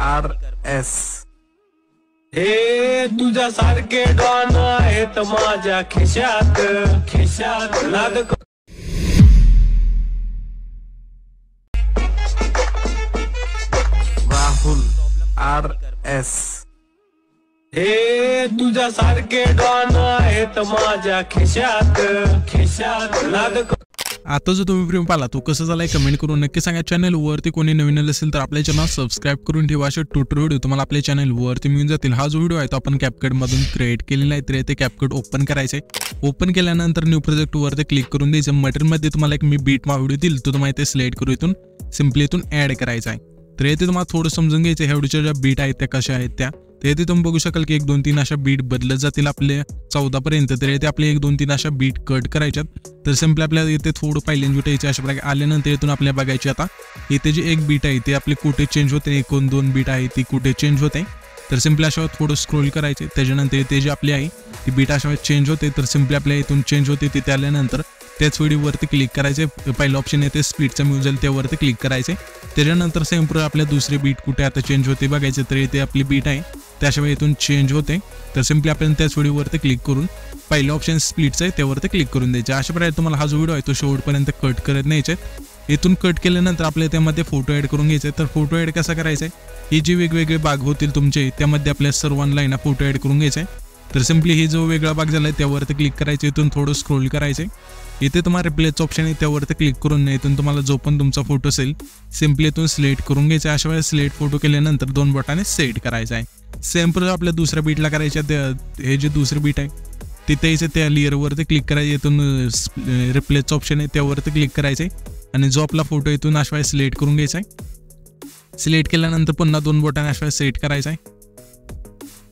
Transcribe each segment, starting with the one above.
RS हे तुझ्यासारखे don आहेत माझ्या खिशात खिशात नाद राहुल RS हे तुझ्यासारखे डॉन आहेत माझ्या खिशात खिशात नाद आता जो तुम्ही प्रेम पाला तो कसं झालाय कमेंट करून नक्की सांगा। चॅनल वरती कोणी नवीन असेल तर आपल्या चॅनल सबस्क्राइब करून ठेवा। असे ट्युटोरियल व्हिडिओ तुम्हाला आपल्या चॅनल वरती मिळून जातील। हा जो व्हिडिओ आहे तो आपण कॅपकट मधून क्रिएट केलेला आहे, तर ते कॅपकट ओपन करायचे। ओपन केल्यानंतर न्यू प्रोजेक्ट वरती क्लिक करून द्यायचं। मटेरियल मध्ये तुम्हाला एक मी बीट व्हिडिओ दिल तो तुम्हाला इथे सिलेक्ट करू, इथून सिम्पली इथून ऍड करायचा आहे। तर इथे तुम्हाला थोडं समजून घ्यायचं ह्या व्हिडिओच्या ज्या बीट आहेत त्या कशा आहेत त्या। तर इथे तुम्ही बघू शकाल की 1 2 3 अशा बीट बदलत जातील आपले 14 पर्यंत। तर इथे आपले 1 2 3 अशा बीट कट करायच्यात। तर सिम्पली आपल्याला इथे थोडं पाहिलं जुटायचे अशा प्रकारे आल्यानंतर इथून आपल्याला बघायची आता इथे जी एक बीट आहे ते आपली कुठे चेंज होते, 1 2 बीट आहे ती कुठे चेंज होते। तर सिम्पली अशा थोडं स्क्रोल करायचे, त्याच्यानंतर इथे जी आपली आहे ती बीट अशा चेंज होते। तर सिम्पली आपल्या इथून चेंज होते तिथे आल्यानंतर त्याच व्हिडिओवरती क्लिक करायचे। पहिलं ऑप्शन येते स्पीडचा म्युझिक त्यावरती क्लिक करायचे। त्याच्यानंतर सिम्पल आपल्या दुसरी बीट कुठे आता चेंज होते बघायचे। तर इथे आपली बीट आहे त्याशिवाय इथून चेंज होते। तर सिम्पली आपण त्याच व्हिडिओवरती क्लिक करून पहिलं ऑप्शन स्प्लिटचं आहे त्यावरती क्लिक करून द्यायचे। अशा प्रकारे तुम्हाला हा जो व्हिडिओ आहे तो शेवटपर्यंत कट करत न्यायचे। इथून कट केल्यानंतर आपल्याला त्यामध्ये फोटो ॲड करून घ्यायचे। तर फोटो ॲड कसा करायचा आहे, ही जी वेगवेगळे भाग होतील तुमचे त्यामध्ये आपल्या सर्वांना आहे ना फोटो ॲड करून घ्यायचे। तर सिम्पली ही जो वेगळा भाग झाला आहे त्यावरती क्लिक करायचे, इथून थोडं स्क्रोल करायचे। इथे तुम्हाला रिप्लेसचं ऑप्शन आहे त्यावरती क्लिक करून इथून तुम्हाला जो पण तुमचा फोटो असेल सिम्पली इथून सिलेक्ट करून घ्यायचा। अशा वेळेस सिलेक्ट फोटो केल्यानंतर 2 बोटाने सेट करायचा आहे। सेम प्रोसेस आपल्या दुसऱ्या बीटला करायच्या। हे जे दुसरी बीट आहे तिथे यायचं त्या लेअरवरती क्लिक करायचे, इथून रिप्लेसचं ऑप्शन आहे त्यावरती क्लिक करायचे आणि जो आपला फोटो इथून अशा वेळेस सिलेक्ट करून घ्यायचा आहे। सिलेक्ट केल्यानंतर पुन्हा 2 बोटाने अशा वेळेस सेट करायचा आहे।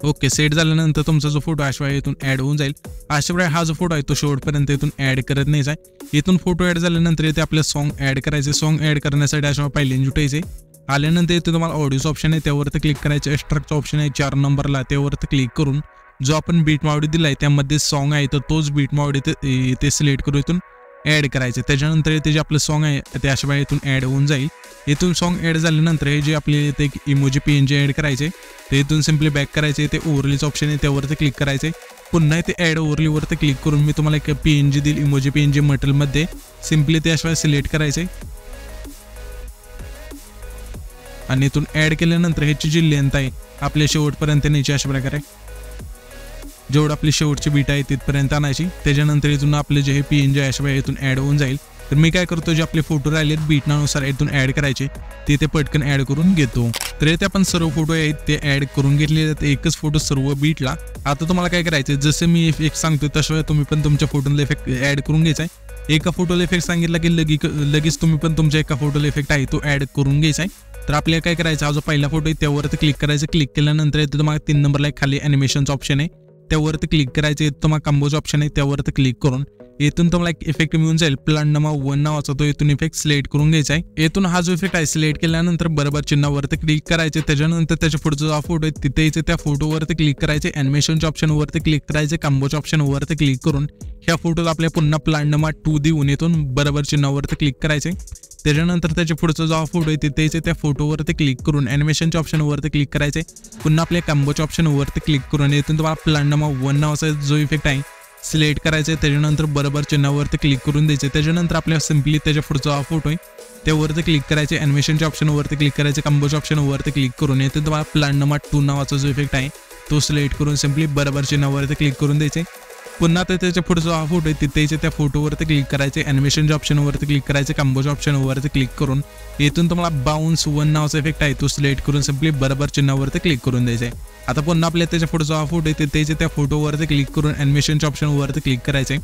ओके, सेट झाल्यानंतर तुमचा जो फोटो आहे इथून ॲड होऊन जाईल। अशा प्रकारे हा जो फोटो आहे तो शेवटपर्यंत इथून ॲड करत नाही आहे। इथून फोटो ॲड झाल्यानंतर इथे आपल्या सॉन्ग ॲड करायचे। सॉन्ग ॲड करण्यासाठी अशा पाहिले जुटायचे। आल्यानंतर इथे तुम्हाला ऑडिओचं ऑप्शन आहे त्यावरती क्लिक करायचं। एक्स्ट्राचं ऑप्शन आहे 4 नंबरला त्यावरती क्लिक करून जो आपण बीट मावडी दिला आहे त्यामध्ये सॉन्ग आहे तर तोच बीट मावडी इथे सिलेक्ट करून इथून ॲड करायचे। त्याच्यानंतर इथे जे आपलं सॉन्ग आहे ते अशा वेळी इथून ॲड होऊन जाईल। इथून सॉन्ग ॲड झाल्यानंतर हे जे आपले इथे इमोजी PNG ॲड करायचे ते इथून सिम्पली बॅक करायचे। ते ओव्हरलीचं ऑप्शन आहे त्यावरती क्लिक करायचे। पुन्हा इथे ॲड ओव्हरलीवरती क्लिक करून मी तुम्हाला एक PNG दिली इमोजी PNG मटेरियलमध्ये सिम्पली ते अशा वेळी सिलेक्ट करायचे आणि इथून ॲड केल्यानंतर ह्याची जी लेंथ आहे आपल्या शेवटपर्यंत न्यायची। अशा प्रकारे जेवढं आपली शेवटची बीट आहे तिथपर्यंत आणायची। त्याच्यानंतर इथून आपले जे हे PNG आहे अशा इथून ॲड होऊन जाईल। तर मी काय करतो, जे आपले फोटो राहिलेत बीटनुसार इथून ॲड करायचे ते ते पटकन ॲड करून घेतो। तर इथे आपण सर्व फोटो आहेत ते ॲड करून घेतलेले आहेत, एकच फोटो सर्व बीटला। आता तुम्हाला काय करायचं, जसं मी इफेक्ट सांगतो तसं तुम्ही पण तुमच्या फोटोला इफेक्ट ॲड करून घ्यायचा आहे। एका फोटोला इफेक्ट सांगितला की लगेच तुम्ही पण तुमच्या एका फोटोला इफेक्ट आहे तो ॲड करून घ्यायचा आहे। तर आपल्याला काय करायचं, हा जो पहिला फोटो आहे त्यावरती क्लिक करायचं। क्लिक केल्यानंतर इथे तुम्हाला 3 नंबरला एक खाली ॲनिमेशनचं ऑप्शन आहे त्यावरती क्लिक करायचं। इथं तुम्हाला कंबोचं ऑप्शन आहे त्यावरती क्लिक करून इथून तुम्हाला एक इफेक्ट मिळून जाईल प्लांडमा 1 नावाचा, तो इथून इफेक्ट सिलेक्ट करून घ्यायचा आहे। इथून हा जो इफेक्ट आहे सिलेक्ट केल्यानंतर बरोबर चिन्हावरती क्लिक करायचे। त्याच्यानंतर त्याच्या पुढचा जो फोटो आहे तिथे यायचं, त्या फोटोवरती क्लिक करायचे। ॲनिमेशनच्या ऑप्शनवरती क्लिक करायचे। कंबोच्या ऑप्शनवरती क्लिक करून ह्या फोटोला आपल्या पुन्हा प्लांडमा 2 देऊन इथून बरोबर चिन्हावरती क्लिक करायचे। त्याच्यानंतर त्याच्या पुढचा जो फोटो आहे तिथे यायचे, त्या फोटोवरती क्लिक करून ॲनिमेशनच्या ऑप्शनवरती क्लिक करायचे। पुन्हा आपल्या कंबोच्या ऑप्शनवरती क्लिक करून इथून तुम्हाला प्लांडमा 1 नावाचा जो इफेक्ट आहे सिलेक्ट करायचे। त्याच्यानंतर बरोबर चिन्हावरती क्लिक करून द्यायचे। त्याच्यानंतर आपल्याला सिम्पली त्याच्या पुढचा फोटो आहे त्यावरती क्लिक करायचे। ॲनिमेशनच्या ऑप्शनवरती क्लिक करायचे। कंबोच्या ऑप्शनवरती क्लिक करून इथे तुम्हाला प्लांडमा 2 नावाचा जो इफेक्ट आहे तो सिलेक्ट करून सिम्पली बरोबर चिन्हावरती क्लिक करून द्यायचे। पुन्हा त्याच्या पुढचा फोटो आहे तिथे यायचे, त्या फोटोवरती क्लिक करायचे। ॲनिमेशनच्या ऑप्शनवरती क्लिक करायचे। कंबोच्या ऑप्शनवरती क्लिक करून इथून तुम्हाला बाउन्स 1 नावाचा इफेक्ट आहे तो सिलेक्ट करून सिम्पली बरोबर चिन्हावरती क्लिक करून द्यायचे। आता पुन्हा आपल्या त्याच्या पुढचा फोटो आहे तिथे यायचे, त्या फोटोवरती क्लिक करून ॲनिमेशनच्या ऑप्शनवरती क्लिक करायचे।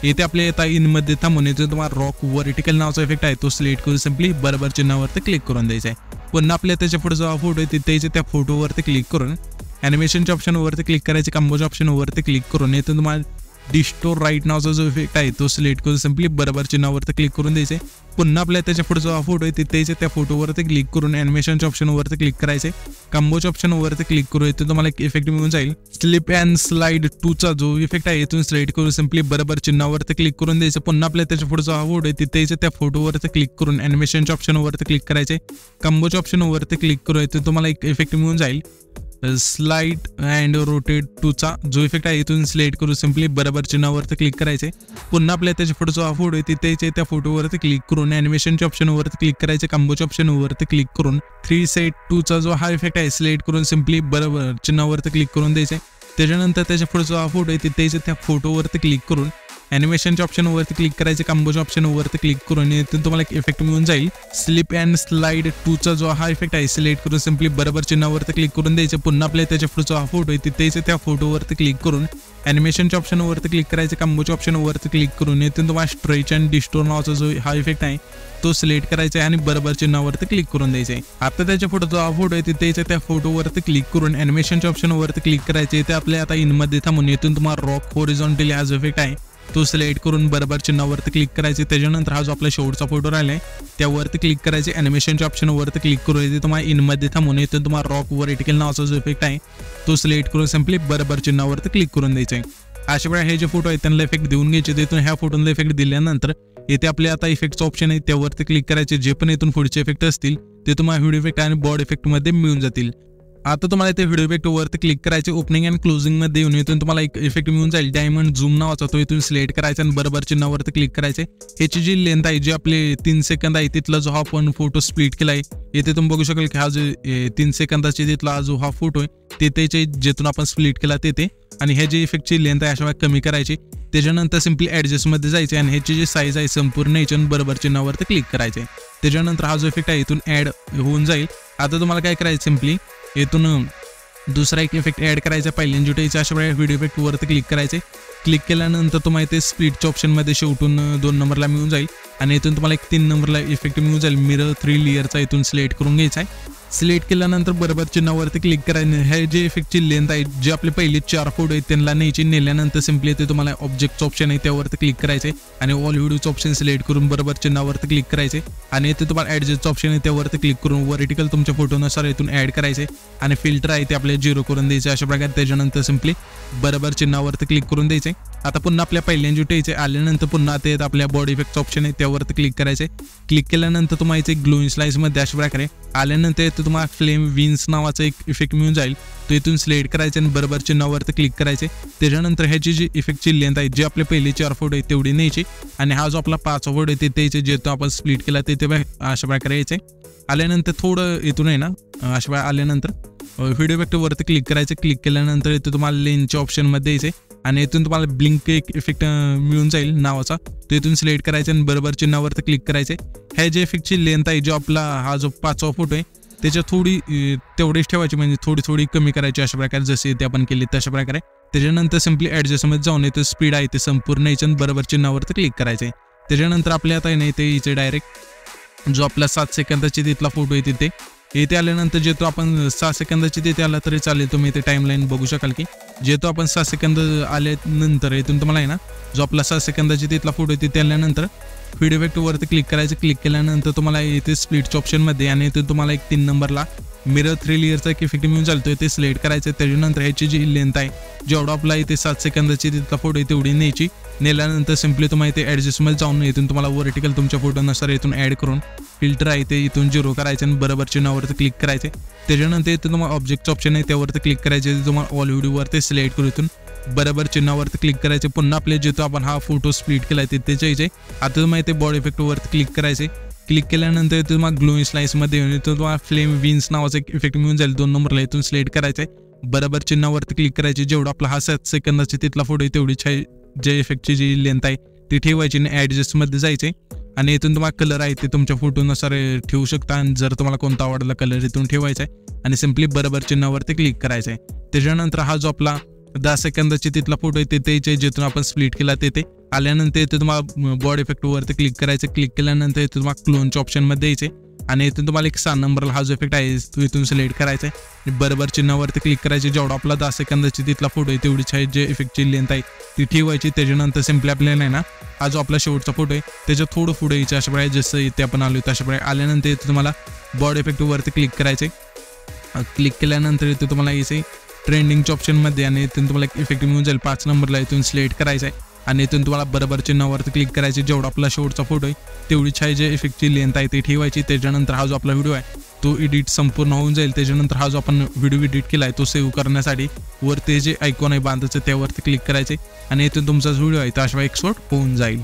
इथे आपल्या येता इनमध्ये थांबून इथे तुम्हाला रॉक व्हर्टिकल नावाचा इफेक्ट आहे तो सिलेक्ट करून सिम्पली बरोबर चिन्हावरती क्लिक करून द्यायचा आहे। पुन्हा आपल्या त्याच्या पुढचा फोटो आहे तिथे यायचे, त्या फोटोवरती क्लिक करून ॲनिमेशनच्या ऑप्शनवरती क्लिक करायचे। कंबोच्या ऑप्शनवरती क्लिक करून इथे तुम्हाला डिस्टोर राईट नावाचा जो इफेक्ट आहे तो सिलेक्ट करून सिम्पली बरोबर चिन्हावरती क्लिक करून द्यायचे. पुन्हा आपल्या त्याच्या पुढे जो फोटो आहे तिथे त्या फोटोवरती क्लिक करून ॲनिमेशनच्या ऑप्शनवरती क्लिक करायचे. कॉम्बोच्या ऑप्शनवरती क्लिक करू इथे तुम्हाला एक इफेक्ट मिळून जाईल. स्लिप अँड स्लाइड 2चा जो इफेक्ट आहे इथून सिलेक्ट करून सिम्पली बरोबर चिन्हावरती क्लिक करून द्यायचं. पुन्हा आपल्या त्याच्या पुढे जो फोटो आहे तिथे त्या फोटोवरती क्लिक करून ॲनिमेशनच्या ऑप्शनवरती क्लिक करायचे. कॉम्बोच्या ऑप्शनवरती क्लिक करू इथे तुम्हाला एक इफेक्ट मिळून जाईल. स्लाइड अँड रोटेट 2चा जो इफेक्ट आहे इथून सिलेक्ट करून सिम्पली बरोबर चिन्हावरती क्लिक करायचे. पुन्हा आपल्या त्याच्या पुढे जो फोटो आहे तिथे त्या फोटोवरती क्लिक करून ॲनिमेशनच्या ऑप्शनवरती क्लिक करायचे. कॉम्बोच्या ऑप्शनवरती क्लिक करून 3 सेट 2चा जो हा इफेक्ट आहे सिलेक्ट करून सिम्पली बरोबर चिन्हावरती क्लिक करून द्यायचे. त्याच्यानंतर त्याच्या पुढे जो फोटो आहे तिथे त्या फोटोवरती क्लिक करून ॲनिमेशनच्या ऑप्शनवरती क्लिक करायचे. कॉम्बोच्या ऑप्शनवरती क्लिक करून इथून तुम्हाला एक इफेक्ट मिळून जाईल. स्लिप अँड स्लाइड 2चा जो हा इफेक्ट आहे सिलेक्ट करून सिम्पली बरोबर चिन्हावरती क्लिक करून द्यायचे. पुन्हा आपल्या त्याच्या पुढचा हा फोटो आहे तिथे त्या फोटोवरती क्लिक करून ॲनिमेशनच्या ऑप्शनवरती क्लिक करायचे. कॉम्बोच्या ऑप्शनवरती क्लिक करून इथून तुम्हाला स्ट्रेच अँड डिस्टोर नावाचा जो हा इफेक्ट आहे तो सिलेक्ट करायचा आहे आणि बरोबर चिन्हावरती क्लिक करून द्यायचे. आता त्याच्या पुढे जो हा फोटो आहे तिथे त्या फोटोवरती क्लिक करून ॲनिमेशनच्या ऑप्शनवरती क्लिक करायचे. ते आपल्या आता इनमध्ये थांबून इथून तुम्हाला रॉक हॉरिझॉन्टली हा जो इफेक्ट आहे तो सिलेक्ट करून बरोबर चिन्हावरती क्लिक करायचे. त्याच्यानंतर हा जो आपला शेवटचा फोटो राहिलाय त्यावरती क्लिक करायचे. ॲनिमेशनच्या ऑप्शनवरती क्लिक करून तुम्हाला इनमध्ये थांबून इथून तुम्हाला रॉक व्हर्टिकल नावाचा जो इफेक्ट आहे तो सिलेक्ट करून सिम्पली बरोबर चिन्हावरती क्लिक करून द्यायचे. अशा वेळा हे जे फोटो आहेत त्यांना इफेक्ट देऊन घ्यायचे. तिथून ह्या फोटोला इफेक्ट दिल्यानंतर इथे आपले आता इफेक्टचं ऑप्शन आहे त्यावरती क्लिक करायचे. जे पण इथून पुढचे इफेक्ट असतील ते तुम्हाला व्हिडिओ इफेक्ट आणि बॉडी इफेक्टमध्ये मिळून जातील. आता तुम्हाला इथे व्हिडिओ इफेक्ट वरती क्लिक करायचे. ओपनिंग अँड क्लोजिंग मध्ये येऊन इथून तुम्हाला एक इफेक्ट मिळून जाईल. डायमंड झूम नावाचा तो इथून सिलेक्ट करायचा आणि बरोबर चिन्हावरती क्लिक करायचे. ह्याची जी लेंथ आहे जी आपले 3 सेकंद आहे तिथला जो हा आपण फोटो स्प्लिट केला आहे इथे तुम्ही बघू शकाल की हा जो 3 सेकंदाची तिथला जो हा फोटो आहे तिथे जेथून आपण स्प्लिट केला तिथे आणि ह्या जी इफेक्टची लेंथ आहे अशा कमी करायची. त्याच्यानंतर सिम्पली ॲडजस्टमध्ये जायचे आणि ह्याची जी साईज आहे संपूर्ण याच्यानं बरोबर चिन्हावरती क्लिक करायचे. त्याच्यानंतर हा जो इफेक्ट आहे इथून ॲड होऊन जाईल. आता तुम्हाला काय करायचं सिम्पली इथून दुसरा एक इफेक्ट ॲड करायचा पहिल्यांदा जुटायचा. अशा वेळेला व्हिडिओ इफेक्ट वरती क्लिक करायचे. क्लिक केल्यानंतर तुम्हाला इथे स्प्लिटच्या ऑप्शनमध्ये शेवटून 2 नंबरला मिळून जाईल आणि इथून तुम्हाला एक 3 नंबरला इफेक्ट मिळून जाईल. मिरर 3 लेअरचा इथून सिलेक्ट करून घ्यायचा आहे. सिलेक्ट केल्यानंतर बरोबर चिन्हावरती क्लिक करायचं. हे जे इफेक्टची लेंथ आहे जे आपले पहिले 4 फोटो आहेत त्यांना न्यायची. नेल्यानंतर सिम्पली इथे तुम्हाला ऑब्जेक्टचं ऑप्शन आहे त्यावरती क्लिक करायचे आणि ऑल व्हिडिओचं ऑप्शन सिलेक्ट करून बरोबर चिन्हावरती क्लिक करायचे आणि इथे तुम्हाला ॲडजस्टचं ऑप्शन आहे त्यावरती क्लिक करून व्हर्टिकल तुमच्या फोटोनुसार इथून ॲड करायचे आणि फिल्टर आहे ते आपले 0 करून द्यायचे अशा प्रकारे. त्याच्यानंतर सिम्पली बरोबर चिन्हावरती क्लिक करून द्यायचे. आता पुन्हा आपल्या पहिल्यांदा जुटायचे आल्यानंतर पुन्हा ते आपल्या बॉडी इफेक्टचं ऑप्शन आहे त्यावरती क्लिक करायचे. क्लिक केल्यानंतर तुम्हाला इथे ग्लोइंग स्लाइसमध्ये अशा प्रकारे आल्यानंतर इथे तुम्हाला फ्लेम विन्स नावाचा एक इफेक्ट मिळून जाईल. तो इथून सिलेक्ट करायचे आणि बरोबर चिन्हावरती क्लिक करायचे. त्याच्यानंतर ह्याची जी इफेक्टची लेंथ आहे जे आपले पहिले 4 फोटो आहेत तेवढी न्यायची आणि हा जो आपला 5 फोटो आहे तिथे जे तो आपण स्प्लिट केला तिथे अशा प्रकारे यायचे. आल्यानंतर थोडं इथून आहे ना अशा वेळा आल्यानंतर व्हिडिओ इफेक्टवरती क्लिक करायचं. क्लिक केल्यानंतर इथे तुम्हाला लेन्सच्या ऑप्शनमध्ये यायचे आणि इथून तुम्हाला ब्लिंक एक इफेक्ट मिळून जाईल नावाचा तो इथून सिलेक्ट करायचा आणि बरोबर चिन्हावरती क्लिक करायचे. ह्या जे इफेक्टची लेंथ आहे जो आपला हा जो 5वा फोटो आहे त्याच्या थोडी तेवढीच ठेवायची म्हणजे थोडी कमी करायची अशा प्रकारे जसे ते आपण केले तशा प्रकारे. त्याच्यानंतर सिम्पली ॲडजस्टमध्ये जाऊन इथे स्पीड आहे ते संपूर्ण याच्या बरोबर चिन्हावरती क्लिक करायचे. त्याच्यानंतर आपल्या आता नाही ते इथे डायरेक्ट जो आपला 7 सेकंदाची तिथला फोटो आहे तिथे इथे आल्यानंतर जे तो आपण 6 सेकंदाची तिथे आला तरी चालेल. तुम्ही इथे टाईमलाईन बघू शकाल की जे तो आपण 6 सेकंद आल्यानंतर इथून तुम्हाला आहे ना जो आपला 6 सेकंदाची तिथला फोटो आहे तिथे आल्यानंतर व्हिडिओ इफेक्टवरती क्लिक करायचं. क्लिक केल्यानंतर तुम्हाला इथे स्प्लिटच्या ऑप्शनमध्ये आणि इथे तुम्हाला एक 3 नंबरला मिरर 3 लेअरचा एक इफेक्ट मिळून चालतो इथे सिलेक्ट करायचं. त्याच्यानंतर ह्याची जी लेंथ आहे जेवढा आपला इथे 7 सेकंदाची तिथला फोटो आहे तेवढी न्यायची. नेल्यानंतर सिम्पली तुम्हाला इथे ॲडजस्टमध्ये जाऊन इथून तुम्हाला व्हर्टिकल तुमच्या फोटोनुसार इथून ॲड करून फिल्टर आहे ते इथून 0 करायचे आणि बरोबर चिन्हावरती क्लिक करायचे. त्याच्यानंतर इथे तुम्हाला ऑब्जेक्टचं ऑप्शन आहे त्यावरती क्लिक करायचे. तुम्हाला ऑल व्हिडिओवरती सिलेक्ट करून इथून बरोबर चिन्हावरती क्लिक करायचे. पुन्हा आपले जिथं आपण हा फोटो स्प्लिट केला आहे तिथे जायचे. आता तुम्हाला इथे बॉडी इफेक्टवरती क्लिक करायचे. क्लिक केल्यानंतर इथे तुम्हाला ग्लोइंग स्लाइसमध्ये येऊन इथं तुम्हाला फ्लेम विन्स नावाचा एक इफेक्ट मिळून जाईल. 2 नंबरला इथून सिलेक्ट करायचे. बरोबर चिन्हावरती क्लिक करायचे. जेवढा आपला हा 7 सेकंदाची तिथला फोटो आहे तेवढीच आहे जे इफेक्टची जी लेंथ आहे ती ठेवायची आणि ॲडजस्टमध्ये जायचे आणि इथून तुम्हाला कलर आहे ते तुमच्या फोटोनुसार ठेवू शकता आणि जर तुम्हाला कोणता आवडला कलर इथून ठेवायचा आहे आणि सिम्पली बरोबर चिन्हावरती क्लिक करायचं आहे. त्याच्यानंतर हा जो आपला 10 सेकंदाची तिथला फोटो आहे तिथे जिथून आपण स्प्लिट केला तिथे आल्यानंतर इथे तुम्हाला बॉडी इफेक्टवरती क्लिक करायचं. क्लिक केल्यानंतर इथे तुम्हाला क्लोनच्या ऑप्शनमध्ये यायचे आणि इथून तुम्हाला एक 6 नंबरला हा जो इफेक्ट आहे तो इथून सिलेक्ट करायचा आहे आणि बरोबर चिन्हावरती क्लिक करायचे. जेवढा आपला 10 सेकंदाची तिथला फोटो आहे तेवढीच आहे जे इफेक्टची लेंथ आहे ती ठेवायची. त्याच्यानंतर सिम्पली आपल्याला आहे ना हा जो आपला शेवटचा फोटो आहे त्याच्या थोडं पुढे यायचं अशा प्रकारे जसं इथे आपण आलो तशा प्रकारे आल्यानंतर इथे तुम्हाला बॉडी इफेक्टवरती क्लिक करायचे. क्लिक केल्यानंतर इथे तुम्हाला यायचं ट्रेंडिंगच्या ऑप्शनमध्ये आणि इथून तुम्हाला एक इफेक्ट मिळून जाईल 5 नंबरला इथून सिलेक्ट करायचा आहे आणि इथून तुम्हाला बरोबर चिन्हावरती क्लिक करायचे. जेवढा आपला शेवटचा फोटो आहे तेवढीच आहे जे इफेक्टची लेंथ आहे ती ठेवायची. त्याच्यानंतर हा जो आपला व्हिडिओ आहे तो एडिट संपूर्ण होऊन जाईल. त्याच्यानंतर हा जो आपण व्हिडिओ एडिट केला आहे तो सेव्ह करण्यासाठी वरती जे आयकॉन आहे बांधायचं त्यावरती क्लिक करायचे आणि इथून तुमचा व्हिडिओ आहे तो अशा एक्सपोर्ट होऊन जाईल.